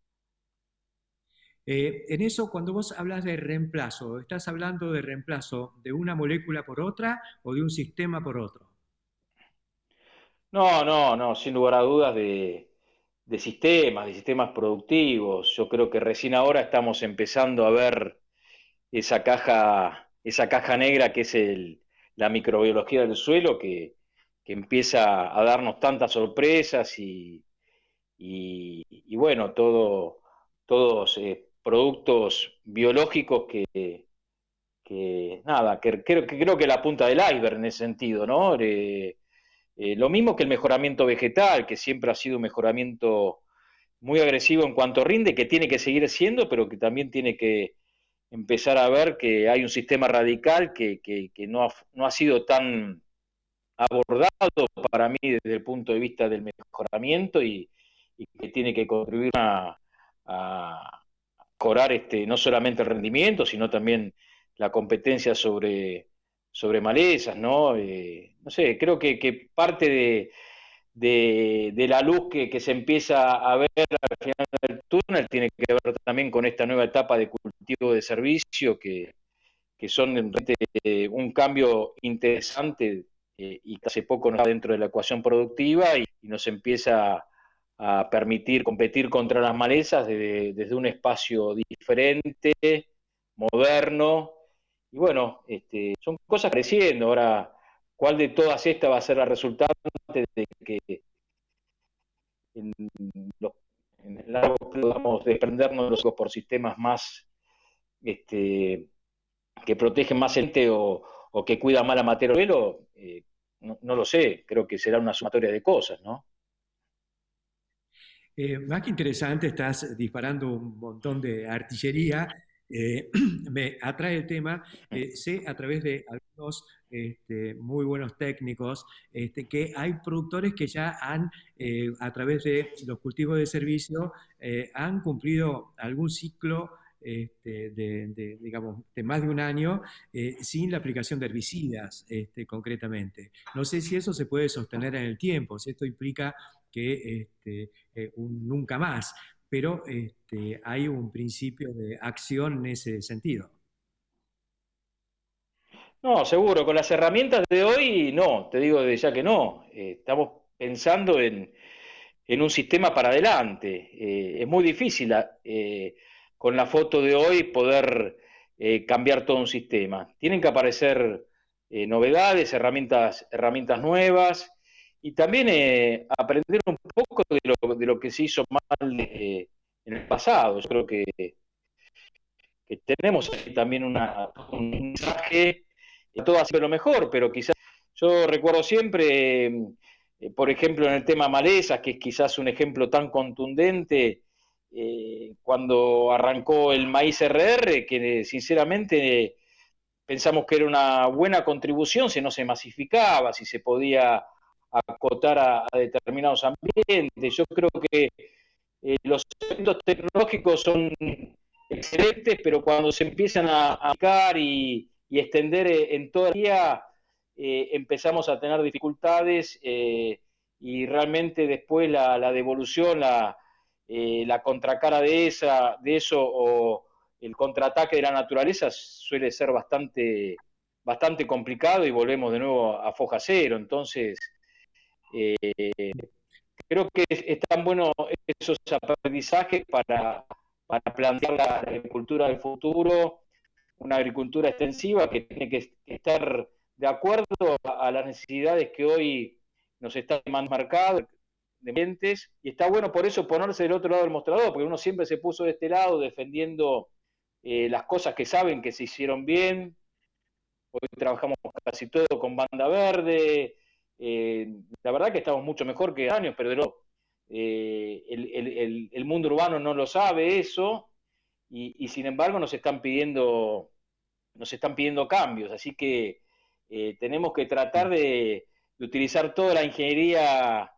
En eso, cuando vos hablas de reemplazo, ¿estás hablando de reemplazo de una molécula por otra o de un sistema por otro? No, sin lugar a dudas de sistemas productivos. Yo creo que recién ahora estamos empezando a ver esa caja negra que es la microbiología del suelo que empieza a darnos tantas sorpresas y bueno, todos productos biológicos que creo que la punta del iceberg en ese sentido, ¿no? Lo mismo que el mejoramiento vegetal, que siempre ha sido un mejoramiento muy agresivo en cuanto rinde, que tiene que seguir siendo, pero que también tiene que empezar a ver que hay un sistema radical que no ha sido tan abordado para mí desde el punto de vista del mejoramiento y que tiene que contribuir a mejorar no solamente el rendimiento, sino también la competencia sobre malezas, ¿no? No sé, creo que parte de la luz que se empieza a ver al final del túnel tiene que ver también con esta nueva etapa de cultivo de servicio que son un cambio interesante y que hace poco no está dentro de la ecuación productiva y nos empieza a permitir competir contra las malezas desde un espacio diferente, moderno, y bueno, son cosas creciendo. Ahora, ¿cuál de todas estas va a ser la resultante de que en el largo podamos desprendernos por sistemas más que protegen más el ente o que cuidan más la materia del suelo? No lo sé, creo que será una sumatoria de cosas, ¿no? Más que interesante, estás disparando un montón de artillería. Me atrae el tema. Sé a través de algunos muy buenos técnicos que hay productores que ya han, a través de los cultivos de servicio, han cumplido algún ciclo digamos, de más de un año sin la aplicación de herbicidas concretamente. No sé si eso se puede sostener en el tiempo, si esto implica que un nunca más, pero hay un principio de acción en ese sentido. No, seguro, con las herramientas de hoy, no, te digo desde ya que no. Estamos pensando en un sistema para adelante. Es muy difícil con la foto de hoy poder cambiar todo un sistema. Tienen que aparecer novedades, herramientas nuevas y también aprender un poco de lo que se hizo mal en el pasado. Yo creo que tenemos también un mensaje, todo hacer lo mejor, pero quizás yo recuerdo siempre, por ejemplo, en el tema malezas, que es quizás un ejemplo tan contundente, cuando arrancó el maíz RR, que sinceramente pensamos que era una buena contribución si no se masificaba, si se podía acotar a determinados ambientes. Yo creo que los aspectos tecnológicos son excelentes, pero cuando se empiezan a aplicar y extender en toda la día, empezamos a tener dificultades y realmente después la devolución, la contracara de eso o el contraataque de la naturaleza suele ser bastante complicado y volvemos de nuevo a foja cero. Entonces, creo que es tan bueno esos aprendizajes para plantear la agricultura del futuro, una agricultura extensiva que tiene que estar de acuerdo a las necesidades que hoy nos están marcados de ambientes, y está bueno por eso ponerse del otro lado del mostrador, porque uno siempre se puso de este lado defendiendo las cosas que saben que se hicieron bien. Hoy trabajamos casi todo con banda verde, la verdad que estamos mucho mejor que años, pero el mundo urbano no lo sabe eso, y sin embargo nos están pidiendo cambios, así que tenemos que tratar de utilizar toda la ingeniería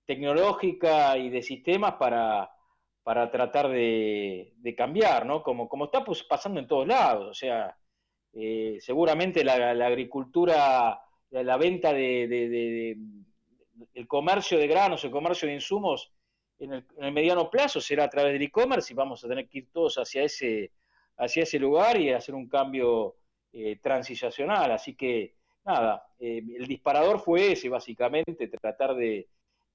tecnológica y de sistemas para tratar de cambiar, ¿no? Como está pasando en todos lados, o sea, seguramente la agricultura, la venta el comercio de granos, el comercio de insumos en el mediano plazo será a través del e-commerce, y vamos a tener que ir todos hacia ese lugar y hacer un cambio transicional. Así que nada, el disparador fue ese, básicamente, tratar de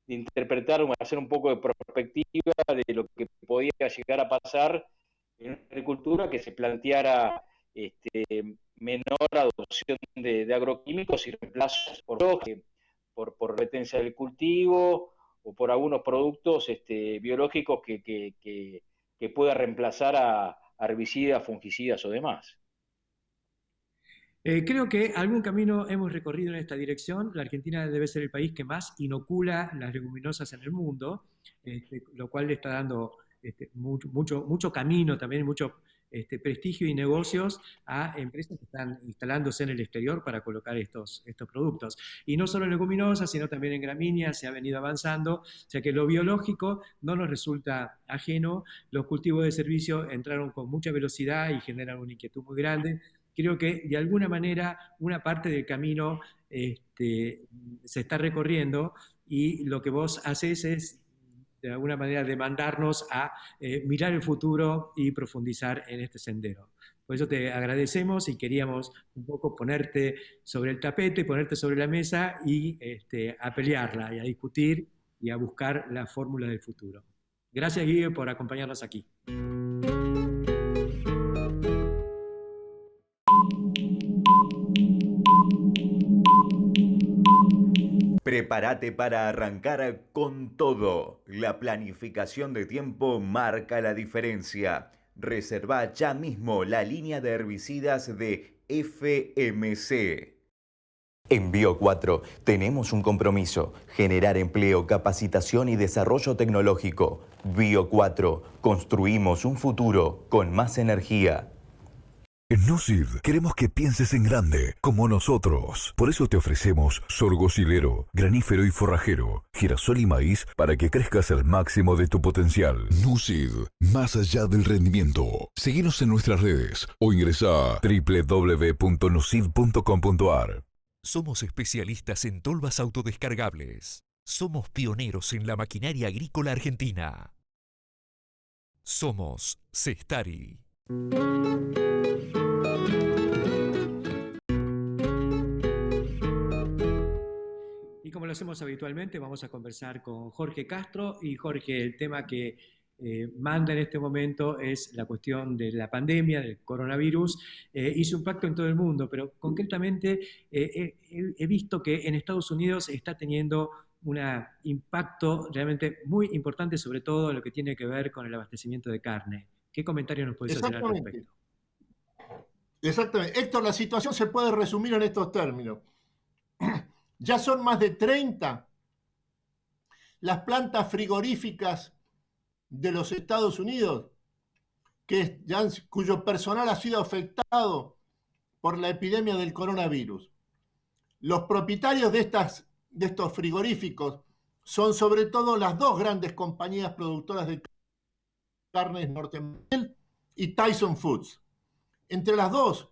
interpretar, hacer un poco de perspectiva de lo que podía llegar a pasar en una agricultura que se planteara menor adopción de agroquímicos y reemplazos por retencia del cultivo o por algunos productos biológicos que pueda reemplazar a herbicidas, fungicidas o demás. Creo que algún camino hemos recorrido en esta dirección. La Argentina debe ser el país que más inocula las leguminosas en el mundo, lo cual le está dando mucho camino también, mucho prestigio y negocios a empresas que están instalándose en el exterior para colocar estos productos. Y no solo en leguminosas, sino también en gramíneas se ha venido avanzando, o sea que lo biológico no nos resulta ajeno. Los cultivos de servicio entraron con mucha velocidad y generan una inquietud muy grande. Creo que de alguna manera una parte del camino se está recorriendo, y lo que vos haces es de alguna manera demandarnos a mirar el futuro y profundizar en este sendero. Por eso te agradecemos y queríamos un poco ponerte sobre el tapete, ponerte sobre la mesa y a pelearla y a discutir y a buscar la fórmula del futuro. Gracias, Guido, por acompañarnos aquí. Prepárate para arrancar con todo. La planificación de tiempo marca la diferencia. Reserva ya mismo la línea de herbicidas de FMC. En Bio4 tenemos un compromiso: generar empleo, capacitación y desarrollo tecnológico. Bio4, construimos un futuro con más energía. En Nucid queremos que pienses en grande, como nosotros. Por eso te ofrecemos sorgo silero, granífero y forrajero, girasol y maíz para que crezcas al máximo de tu potencial. Nucid, más allá del rendimiento. Seguinos en nuestras redes o ingresa a www.nucid.com.ar. Somos especialistas en tolvas autodescargables. Somos pioneros en la maquinaria agrícola argentina. Somos Cestari. Y como lo hacemos habitualmente, vamos a conversar con Jorge Castro. Y Jorge, el tema que manda en este momento es la cuestión de la pandemia, del coronavirus, y su impacto en todo el mundo, pero concretamente he visto que en Estados Unidos está teniendo un impacto realmente muy importante, sobre todo lo que tiene que ver con el abastecimiento de carne. ¿Qué comentario nos puedes hacer al respecto? Exactamente. Héctor, la situación se puede resumir en estos términos. Ya son más de 30 las plantas frigoríficas de los Estados Unidos cuyo personal ha sido afectado por la epidemia del coronavirus. Los propietarios de estas de estos frigoríficos son sobre todo las dos grandes compañías productoras de carnes norteamericanas y Tyson Foods. Entre las dos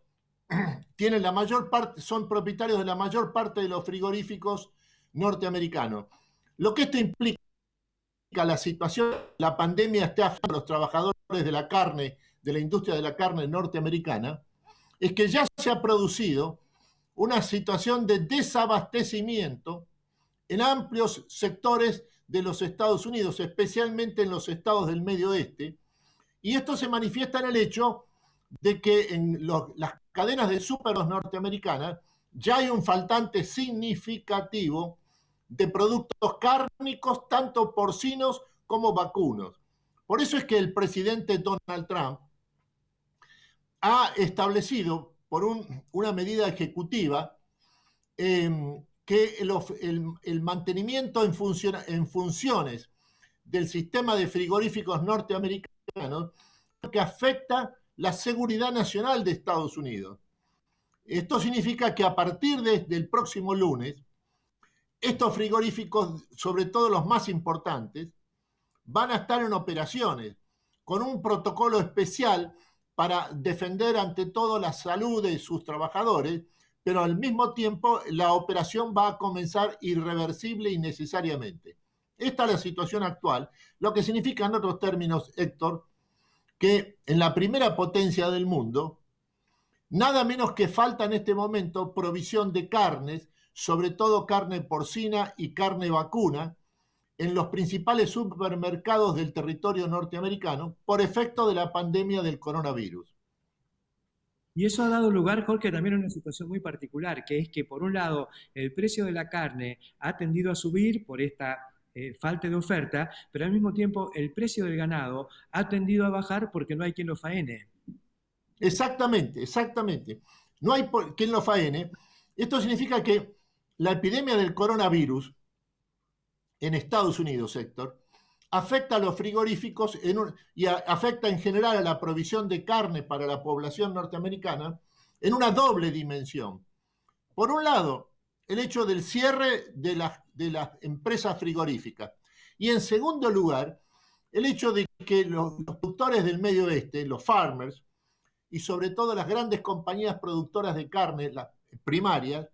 tienen la mayor parte, son propietarios de la mayor parte de los frigoríficos norteamericanos. Lo que esto implica, la situación, la pandemia está afectando a los trabajadores de la carne, de la industria de la carne norteamericana, es que ya se ha producido una situación de desabastecimiento en amplios sectores de los Estados Unidos, especialmente en los estados del Medio Oeste, y esto se manifiesta en el hecho de que en las cadenas de supermercados norteamericanas ya hay un faltante significativo de productos cárnicos, tanto porcinos como vacunos. Por eso es que el presidente Donald Trump ha establecido por una medida ejecutiva que el mantenimiento en funciones del sistema de frigoríficos norteamericanos que afecta la seguridad nacional de Estados Unidos. Esto significa que a partir del próximo lunes, estos frigoríficos, sobre todo los más importantes, van a estar en operaciones con un protocolo especial para defender ante todo la salud de sus trabajadores, pero al mismo tiempo la operación va a comenzar irreversible y necesariamente. Esta es la situación actual, lo que significa en otros términos, Héctor, que en la primera potencia del mundo, nada menos que falta en este momento provisión de carnes, sobre todo carne porcina y carne vacuna, en los principales supermercados del territorio norteamericano por efecto de la pandemia del coronavirus. Y eso ha dado lugar, Jorge, también a una situación muy particular, que es que por un lado el precio de la carne ha tendido a subir por esta falta de oferta, pero al mismo tiempo el precio del ganado ha tendido a bajar porque no hay quien lo faene. Exactamente, exactamente. No hay quien lo faene. Esto significa que la epidemia del coronavirus en Estados Unidos, Héctor, afecta a los frigoríficos y afecta en general a la provisión de carne para la población norteamericana en una doble dimensión. Por un lado, el hecho del cierre de las empresas frigoríficas. Y en segundo lugar, el hecho de que los productores del Medio Oeste, los farmers, y sobre todo las grandes compañías productoras de carne, las primarias,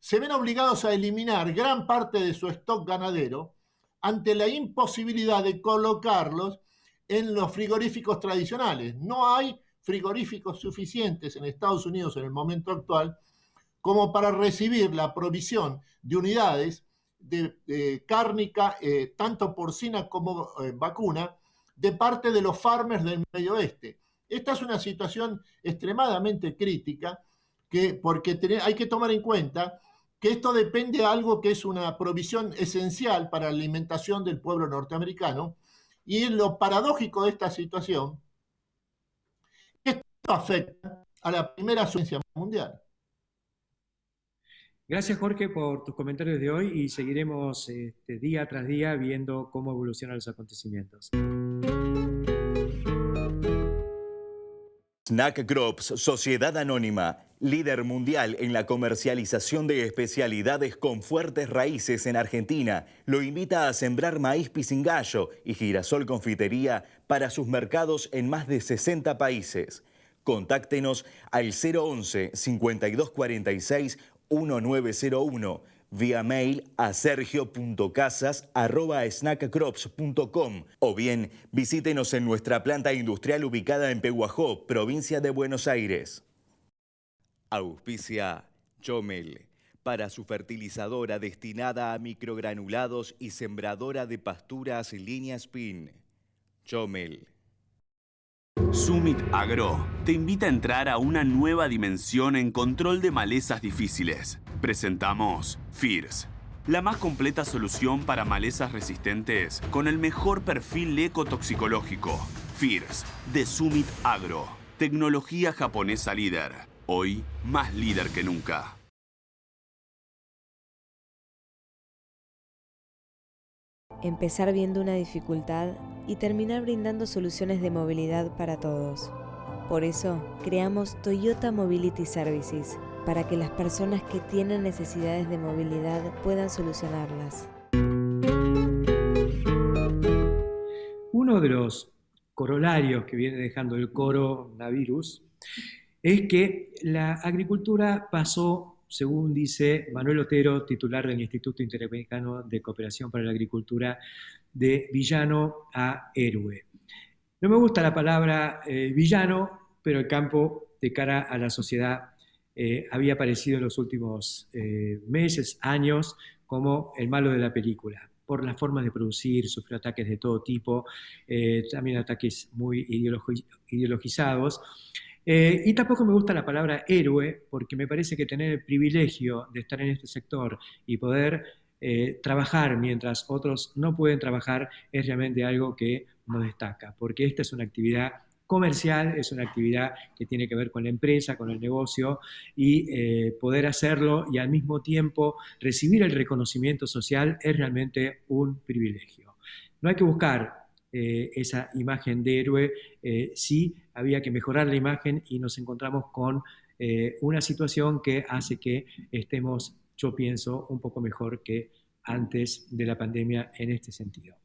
se ven obligados a eliminar gran parte de su stock ganadero ante la imposibilidad de colocarlos en los frigoríficos tradicionales. No hay frigoríficos suficientes en Estados Unidos en el momento actual como para recibir la provisión de unidades de cárnica, tanto porcina como vacuna, de parte de los farmers del Medio Oeste. Esta es una situación extremadamente crítica porque hay que tomar en cuenta que esto depende de algo que es una provisión esencial para la alimentación del pueblo norteamericano, y lo paradójico de esta situación es que esto afecta a la primera superficie mundial. Gracias, Jorge, por tus comentarios de hoy y seguiremos día tras día viendo cómo evolucionan los acontecimientos. Snack Crops, Sociedad Anónima, líder mundial en la comercialización de especialidades con fuertes raíces en Argentina, lo invita a sembrar maíz pisingallo y girasol confitería para sus mercados en más de 60 países. Contáctenos al 011 5246 1901, vía mail a sergio.casas@snackcrops.com o bien visítenos en nuestra planta industrial ubicada en Pehuajó, provincia de Buenos Aires. Auspicia Chomel, para su fertilizadora destinada a microgranulados y sembradora de pasturas línea Spin. Chomel. Summit Agro te invita a entrar a una nueva dimensión en control de malezas difíciles. Presentamos FIRS, la más completa solución para malezas resistentes con el mejor perfil ecotoxicológico. FIRS, de Summit Agro. Tecnología japonesa líder. Hoy, más líder que nunca. Empezar viendo una dificultad y terminar brindando soluciones de movilidad para todos. Por eso, creamos Toyota Mobility Services, para que las personas que tienen necesidades de movilidad puedan solucionarlas. Uno de los corolarios que viene dejando el coronavirus es que la agricultura pasó, según dice Manuel Otero, titular del Instituto Interamericano de Cooperación para la Agricultura, de villano a héroe. No me gusta la palabra villano, pero el campo de cara a la sociedad había aparecido en los últimos meses, años, como el malo de la película, por las formas de producir, sufrió ataques de todo tipo, también ataques muy ideologizados. Y tampoco me gusta la palabra héroe, porque me parece que tener el privilegio de estar en este sector y poder trabajar mientras otros no pueden trabajar es realmente algo que nos destaca, porque esta es una actividad comercial, es una actividad que tiene que ver con la empresa, con el negocio, y poder hacerlo y al mismo tiempo recibir el reconocimiento social es realmente un privilegio. No hay que buscar esa imagen de héroe, sí había que mejorar la imagen y nos encontramos con una situación que hace que estemos, yo pienso, un poco mejor que antes de la pandemia en este sentido.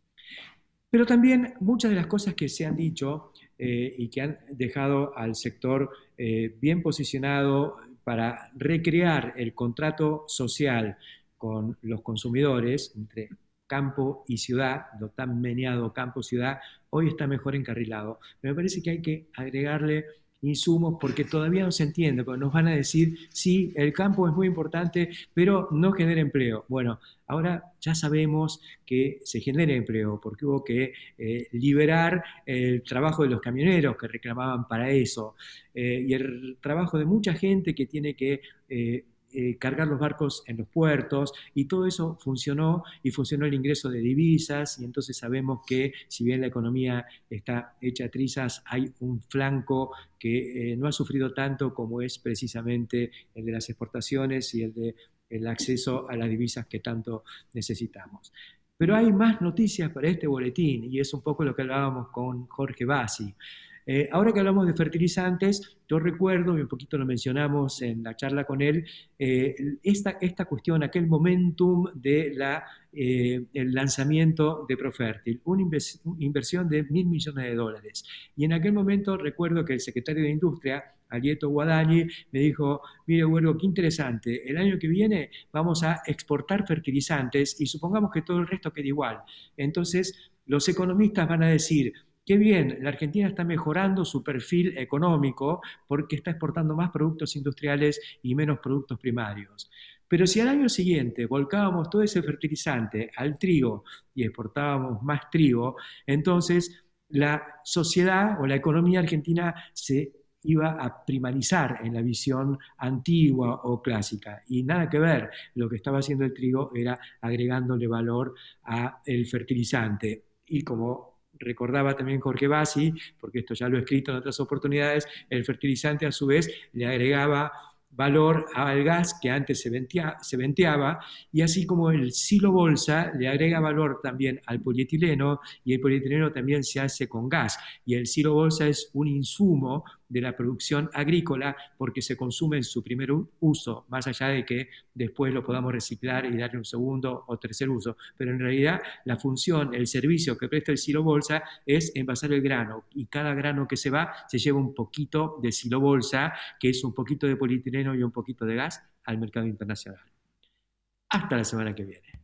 Pero también muchas de las cosas que se han dicho y que han dejado al sector bien posicionado para recrear el contrato social con los consumidores entre campo y ciudad, lo tan meneado campo-ciudad, hoy está mejor encarrilado. Pero me parece que hay que agregarle insumos porque todavía no se entiende, porque nos van a decir, sí, el campo es muy importante, pero no genera empleo. Bueno, ahora ya sabemos que se genera empleo, porque hubo que liberar el trabajo de los camioneros que reclamaban para eso, y el trabajo de mucha gente que tiene que cargar los barcos en los puertos, y todo eso funcionó, y funcionó el ingreso de divisas, y entonces sabemos que si bien la economía está hecha trizas, hay un flanco que no ha sufrido tanto como es precisamente el de las exportaciones y el de el acceso a las divisas que tanto necesitamos. Pero hay más noticias para este boletín, y es un poco lo que hablábamos con Jorge Bassi. Ahora que hablamos de fertilizantes, yo recuerdo, y un poquito lo mencionamos en la charla con él, esta cuestión, aquel momentum de el lanzamiento de Profertil, una inversión de $1.000 millones. Y en aquel momento recuerdo que el secretario de Industria, Alieto Guadagni, me dijo, mire, Huergo, qué interesante, el año que viene vamos a exportar fertilizantes y supongamos que todo el resto quede igual. Entonces, los economistas van a decir, qué bien, la Argentina está mejorando su perfil económico porque está exportando más productos industriales y menos productos primarios. Pero si al año siguiente volcábamos todo ese fertilizante al trigo y exportábamos más trigo, entonces la sociedad o la economía argentina se iba a primarizar en la visión antigua o clásica. Y nada que ver, lo que estaba haciendo el trigo era agregándole valor al fertilizante. Y como recordaba también Jorge Bassi, porque esto ya lo he escrito en otras oportunidades, el fertilizante a su vez le agregaba valor al gas que antes se venteaba, y así como el silo bolsa le agrega valor también al polietileno, y el polietileno también se hace con gas, y el silo bolsa es un insumo de la producción agrícola porque se consume en su primer uso, más allá de que después lo podamos reciclar y darle un segundo o tercer uso, pero en realidad la función, el servicio que presta el silo bolsa es envasar el grano, y cada grano que se va se lleva un poquito de silo bolsa, que es un poquito de polietileno y un poquito de gas al mercado internacional. Hasta la semana que viene.